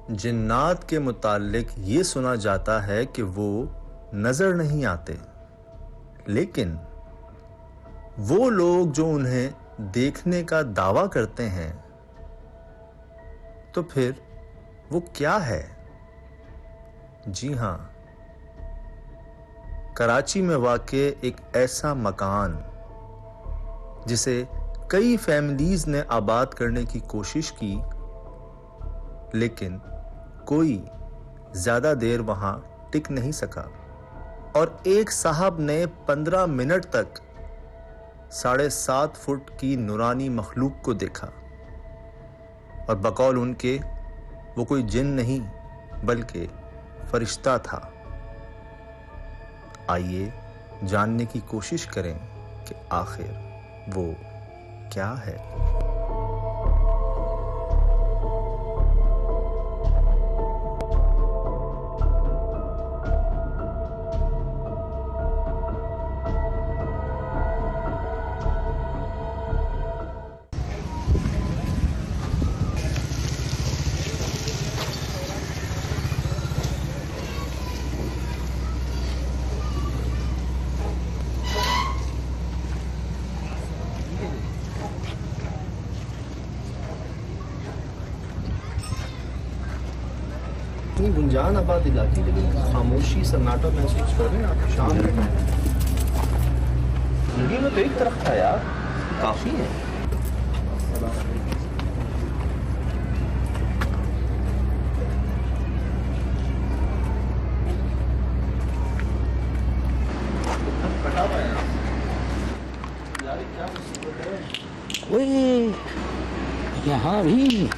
जिन्नात के मुताल्लिक ये सुना जाता है कि वो नज़र नहीं आते, लेकिन वो लोग जो उन्हें देखने का दावा करते हैं, तो फिर वो क्या है? जी हाँ, कराची में वाक़े एक ऐसा मकान जिसे कई फैमिलीज़ ने आबाद करने की कोशिश की, लेकिन कोई ज़्यादा देर वहाँ टिक नहीं सका और एक साहब ने 15 मिनट तक 7.5 फुट की नूरानी मखलूक को देखा और बकौल उनके वो कोई जिन नहीं बल्कि फरिश्ता था। आइए जानने की कोशिश करें कि आखिर वो क्या है। इतनी गुंजान आबाद इलाके, लेकिन खामोशी सन्नाटा महसूस कर रहे हैं आप शाम में। जिंदगी में तो एक तरफ था यार, काफी है। यहाँ भी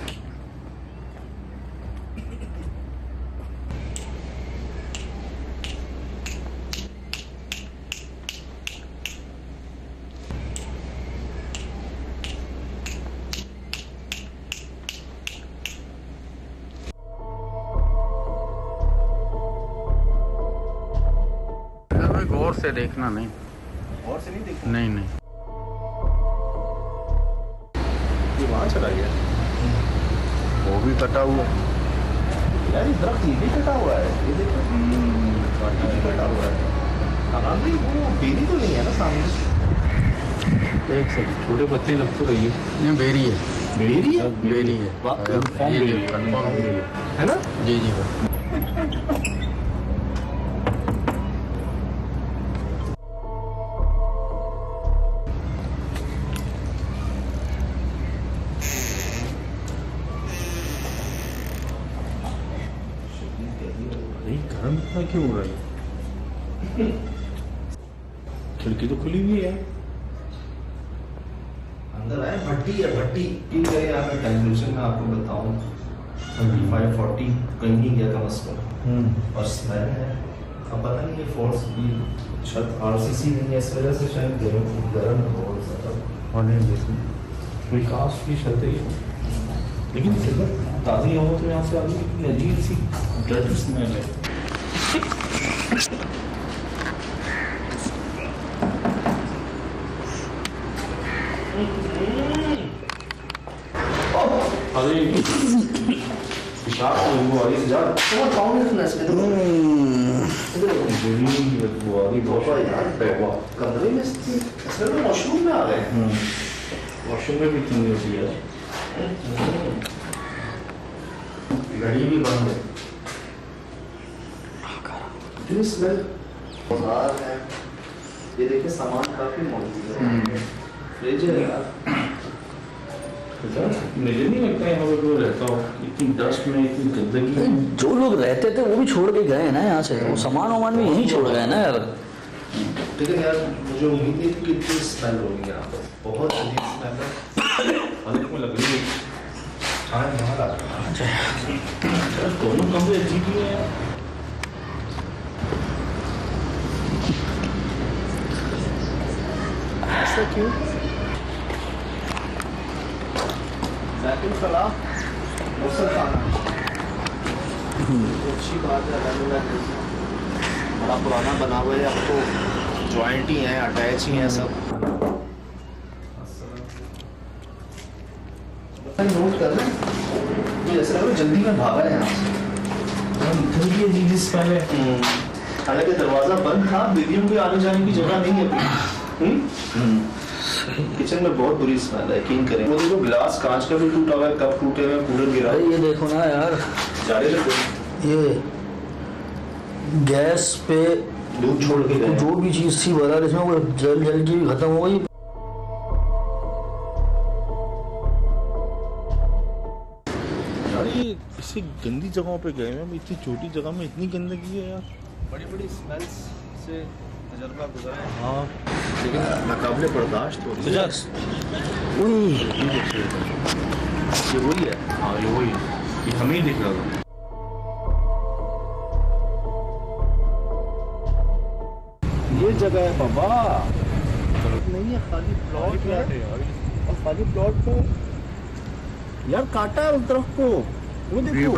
गौर से देखना नहीं, और से नहीं देखना। नहीं ये वहाँ चला गया, वो भी कटा हुआ है। यार ये दरख्त ये भी कटा हुआ है, ये देखो ये भी कटा हुआ है। आराम वो बेरी तो नहीं है ना सामने? एक सेकंड, छोटे पत्ते लग तो रही है। नहीं, बेरी है, बेरी है, बेरी है, कंफर्म बेरी है ना? जी जी। गर्म इतना क्यों हो रहा है? खिड़की तो खुली हुई है। अंदर आए, भट्टी है, भट्टी की गए यहाँ पे। टेम्परेचर में आपको बताऊँ 35-40 कहीं नहीं गया कम से कम। और स्मेल है, अब पता नहीं ये फोर्स की छत आरसीसी नहीं है, इस वजह से शायद गर्म बहुत ज़्यादा होने जैसी विकास की छत है ये। लेकिन फिर ताज़ी हवा तो यहाँ से आ रही है, अजीब सी डर्ट स्मेल है। अरे पेशाब की वो आ रही है यार, तो कौन है इसमें? इधर वो आ रही बहुत यार, बेवा कमरे में असल में वॉशरूम में आ गए। वॉशरूम में भी इतनी होती है, घड़ी भी बंद है। स्मेल बाजार है, ये देखिए सामान काफी मौजूद है। फ्रिज है यार, मुझे नहीं लगता यहाँ पे कोई रहता हो, इतनी डस्ट में इतनी गंदगी। जो लोग रहते थे वो भी छोड़ के गए ना यहाँ से, वो सामान वामान भी यहीं छोड़ गए ना यार। ठीक है यार, मुझे उम्मीद नहीं थी कि इतनी स्मेल होगी यहाँ पर, बहुत अजीब स्मेल है। अलग में लग रही है। हाँ यहाँ लग रहा है, दोनों कमरे अजीब ही हैं। ऐसा क्यों? सलाह खाना अच्छी बात है, बड़ा पुराना बना हुआ है, अब तो जॉइंट ही हैं, अटैच ही हैं सब। नोट कर रहे हैं, तो ऐसा लग रहा है जल्दी में भागा है यहाँ से। हालांकि दरवाजा बंद था, बेबियों के आने जाने की जगह नहीं है। किचन में बहुत बुरी स्मेल है, यकीन करें। वो देखो ग्लास कांच का भी टूटा हुआ है, कप टूटे हुए, कूलर गिरा। ये देखो ना यार, जाने लगे ये गैस पे दूध छोड़ के गए। जो भी चीज थी बता, इसमें वो जल जल के भी खत्म हो गई। इसी गंदी जगहों पे गए हैं, इतनी छोटी जगह में इतनी गंदगी है यार। बड़ी बड़ी स्मेल्स से तजर्बा गुजरा है, हाँ, लेकिन नाकाबिले बर्दाश्त हो रही है। ये वही है। हाँ ये वही, ये हमें ही दिख रहा था। ये जगह है बाबा, नहीं है, खाली प्लॉट है। और खाली प्लॉट को यार काटा है उस तरफ को, वो देखो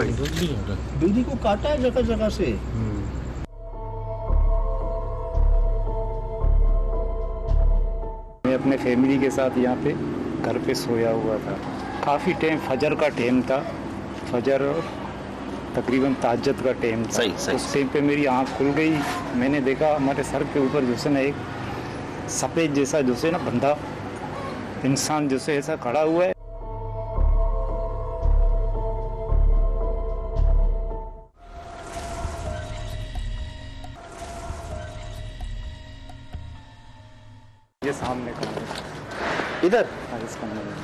बिजली को काटा है जगह जगह से। मैं अपने फैमिली के साथ यहाँ पे घर पे सोया हुआ था। काफ़ी टाइम, फजर का टाइम था, फजर तकरीबन ताज्जुद का टाइम था। सही। उस टाइम पे मेरी आँख खुल गई, मैंने देखा हमारे सर के ऊपर जो है ना एक सफ़ेद जैसा जो है ना बंदा इंसान जो है ऐसा खड़ा हुआ है। ये सामने कमरे, इधर इस कमरे में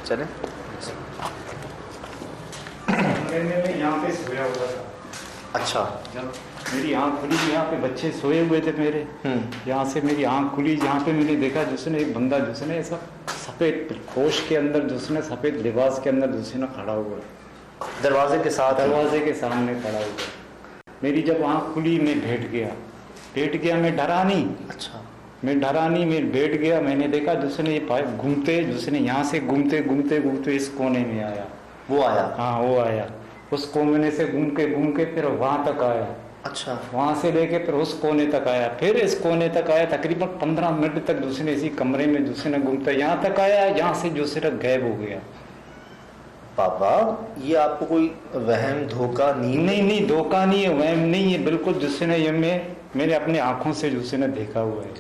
चले। मैं यहाँ पे सोया हुआ था। अच्छा, जब मेरी आँख खुली, यहाँ पे बच्चे सोए हुए थे मेरे, यहाँ से मेरी आँख खुली, यहाँ पे मैंने देखा जिसने एक बंदा जिसने ऐसा सफ़ेद पोश के अंदर जिसने सफ़ेद लिबास के अंदर जिसने खड़ा हुआ है, दरवाजे के साथ, दरवाजे के सामने खड़ा हुआ। मेरी जब आँख खुली मैं बैठ गया, मैं डरा नहीं। अच्छा, मैं डरा नहीं, मैं बैठ गया। मैंने देखा जिसने ये पाइप घूमते, जिसने यहाँ से घूमते घूमते इस कोने में आया। वो आया। हाँ वो आया, उस कोने से घूम के फिर वहाँ तक आया। अच्छा, वहाँ से लेके फिर उस कोने तक आया, फिर इस कोने तक आया। तकरीबन 15 मिनट तक दूसरे इसी कमरे में दूसरे घूमता यहाँ तक आया, यहाँ से दूसरा गायब हो गया। बाबा ये आपको कोई वहम, धोखा, नींद? नहीं, धोखा नहीं है, वहम नहीं है, बिल्कुल जिसने ये मैंने अपनी आंखों से जिसने देखा हुआ है।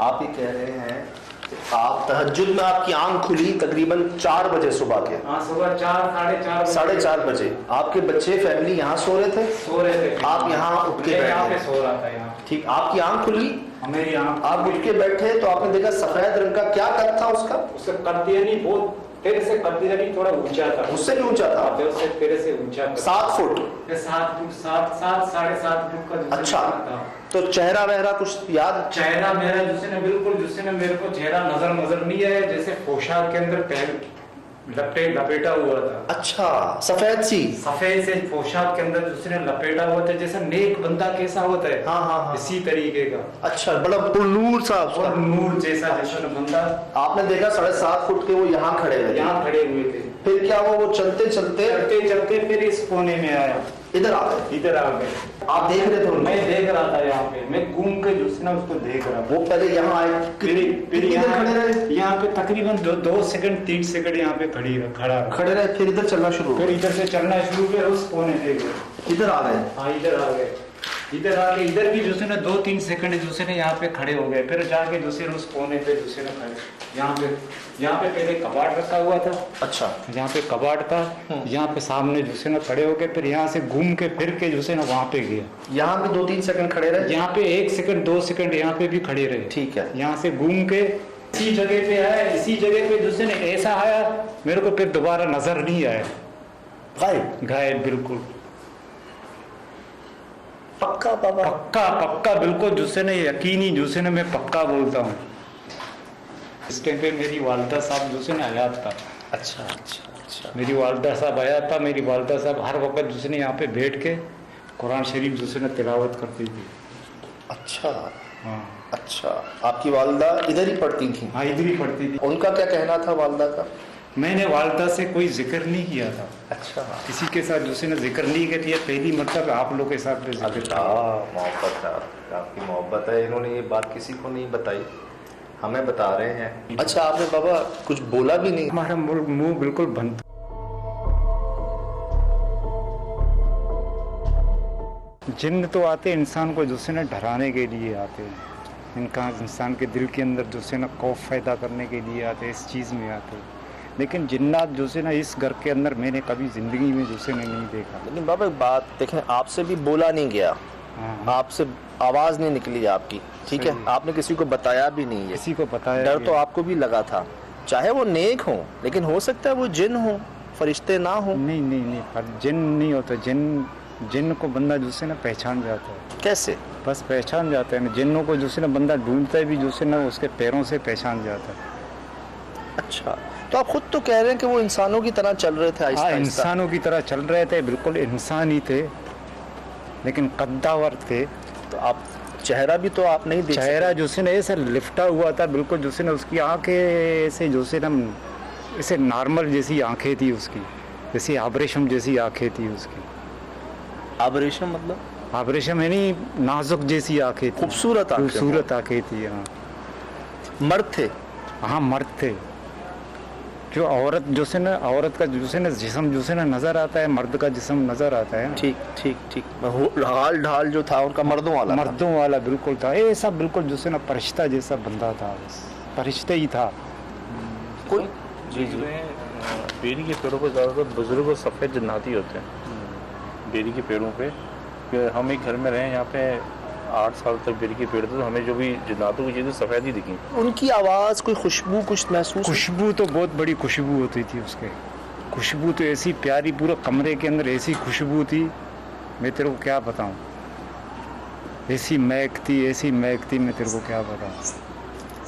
आप ये कह रहे हैं कि आप तहज्जुद में आपकी आंख खुली तकरीबन 4 बजे सुबह के? हाँ, सुबह 4, साढ़े 4:30 बजे। आपके बच्चे, फैमिली यहाँ सो रहे थे? आप यहाँ उठ के यहाँ पे बैठे? सो रहा था यहाँ। ठीक, आपकी आंख खुली, मेरी आंख, आप उठ के बैठे तो आपने देखा सफेद रंग का क्या कद था उसका? उससे कर दिया नहीं, बहुत तेरे से कर दिया नहीं, थोड़ा ऊंचा था। उससे भी ऊंचा था? उससे तेरे से ऊंचा था। 7 फुट? 7 फुट, 7.5 फुट का। अच्छा, तो चेहरा वहरा कुछ याद? चेहरा मेरा जिसने बिल्कुल मेरे को चेहरा नजर नहीं आया, जैसे पोशाक के अंदर पहन लपेटा हुआ था। अच्छा, सफेद से पोशाक के अंदर जिसने लपेटा हुआ था, जैसा नेक बंदा कैसा होता है, हाँ, इसी तरीके का। अच्छा, बड़ा पुरनूर सा और नूर जैसा जैसा बंदा। आपने देखा 7.5 फुट के वो यहाँ खड़े हुए थे। फिर क्या वो चलते चलते फिर इस कोने में आया, इधर आ गए। आप देख रहे थे? मैं देख रहा था यहाँ पे, मैं घूम के जिसने उसको देख रहा। वो पहले यहाँ आए, फिर यहाँ पे तकरीबन 2 सेकंड 3 सेकंड यहाँ पे खड़े रहे, फिर इधर चलना शुरू, फिर इधर से चलना शुरू किया, उस कोने से इधर आ गए। हाँ, इधर आके इधर भी दूसरे 2-3 सेकंड दूसरे यहाँ पे खड़े हो गए, फिर जाके दूसरे उस कोने पे दूसरे खड़े। यहाँ पे पहले कबाड़ रखा हुआ था। अच्छा, यहाँ पे कबाड़ था, यहाँ पे सामने दूसरे खड़े हो गए, फिर यहाँ से घूम के फिर के दूसरे वहाँ पे गया। यहाँ पे 2-3 सेकंड खड़े रहे? यहाँ पे 1 सेकंड 2 सेकंड यहाँ पे भी खड़े रहे। ठीक है। यहाँ से घूम के इसी जगह पे आया, इसी जगह पे दूसरे ऐसा आया, मेरे को फिर दोबारा नजर नहीं आया, गायब बिल्कुल। पक्का बाबा? पक्का बिल्कुल, दूसरे यकीनी, दूसरे मैं पक्का बोलता हूँ। इस टाइम पे मेरी वालिदा साहब दूसरे हयात था। अच्छा, मेरी वालिदा साहब हयात था। मेरी वालिदा साहब हर वक्त दूसरे यहाँ पे बैठ के कुरान शरीफ दूसरे तिलावत करती थी। अच्छा, हाँ। अच्छा, आपकी वालिदा इधर ही पढ़ती थी? हाँ, इधर ही पढ़ती थी। उनका क्या कहना था वालिदा का? मैंने वालदा से कोई जिक्र नहीं किया था, अच्छा किसी के साथ दूसरे ने जिक्र नहीं किया, पहली मतलब आप लोग के साथ जिक्र किया। मोहब्बत है, आपकी मोहब्बत है। इन्होंने ये बात किसी को नहीं बताई, हमें बता रहे हैं। अच्छा, आपने बाबा कुछ बोला भी नहीं? हमारा मुंह बिल्कुल बंद। जिन्न तो आते इंसान को जो से ना डराने के लिए आते हैं, इनका इंसान के दिल के अंदर जो से ना खौफ पैदा करने के लिए आते हैं, इस चीज़ में आते हैं। लेकिन जिन्नात जो से ना इस घर के अंदर मैंने कभी ज़िंदगी में जो से नहीं देखा। लेकिन बाबा एक बात देखें, आपसे भी बोला नहीं गया, आपसे आवाज़ नहीं निकली आपकी, ठीक है, आपने किसी को बताया भी नहीं है, किसी को बताया। डर तो आपको भी लगा था, चाहे वो नेक हो, लेकिन हो सकता है वो जिन हो, फरिश्ते ना हो। नहीं नहीं नहीं, पर जिन नहीं होता, जिन को बंदा जो से ना पहचान जाता है। कैसे? बस पहचान जाता है ना, जिन्नों को जो से ना बंदा ढूंढता है भी जो से ना उसके पैरों से पहचान जाता है। अच्छा, तो आप खुद तो कह रहे हैं कि वो इंसानों की तरह चल रहे थे, आहिस्ता हाँ, आहिस्ता। इंसानों की तरह चल रहे थे, बिल्कुल इंसान ही थे, लेकिन कद्दावर थे। तो आप चेहरा भी तो आप नहीं देख चेहरा जो से ना ऐसे लिफ्टा हुआ था, बिल्कुल जो से ना उसकी आंखें ऐसे जो से ना ऐसे नॉर्मल जैसी आंखें थी उसकी, जैसी आबरेशम जैसी आंखें थी उसकी। आबरेशन मतलब? आबरेशम यानी नाजुक जैसी आंखें थी, खूबसूरत आंखें। खूबसूरत आंखें थी। हाँ, मर्द थे? हाँ मर्द थे। जो औरत जो से ना, औरत का जो से ना जिस्म जो से ना नजर आता है, मर्द का जिस्म नजर आता है। ठीक ठीक ठीक। हाल ढाल जो था उनका मर्दों वाला था। मर्दों वाला बिल्कुल था, ये सब बिल्कुल जो से ना फरिश्ता जैसा बंदा था, बस फरिश्ते ही था। कोई जी जी बेरी के पेड़ों पर ज़्यादातर बुजुर्ग और सफ़ेद जन्नाती होते हैं। बेरी के पेड़ों पे हम एक घर में रहे, यहाँ पे 8 साल तक बेरी के पेड़ थे, तो हमें जो भी जन्नातों की चीज़ें सफ़ेद ही दिखी। उनकी आवाज़, कोई खुशबू कुछ महसूस? खुशबू तो बहुत बड़ी खुशबू होती थी उसके, खुशबू तो ऐसी प्यारी, पूरे कमरे के अंदर ऐसी खुशबू थी, मैं तेरे को क्या बताऊँ, ऐसी महक थी, ऐसी महक थी, मैं तेरे को क्या बताऊँ,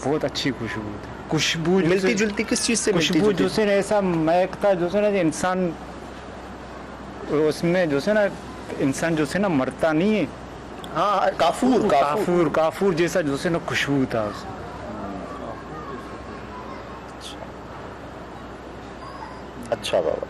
बहुत अच्छी खुशबू थी। खुशबू मिलती जुलती किस चीज़ से? खुशबू जो से ना ऐसा महक था जो से ना इंसान उसमें जो से ना इंसान जो से ना मरता नहीं है। हाँ, काफूर काफूर। काफूर जैसा जो से ना खुशबू था उसमें। अच्छा बाबा।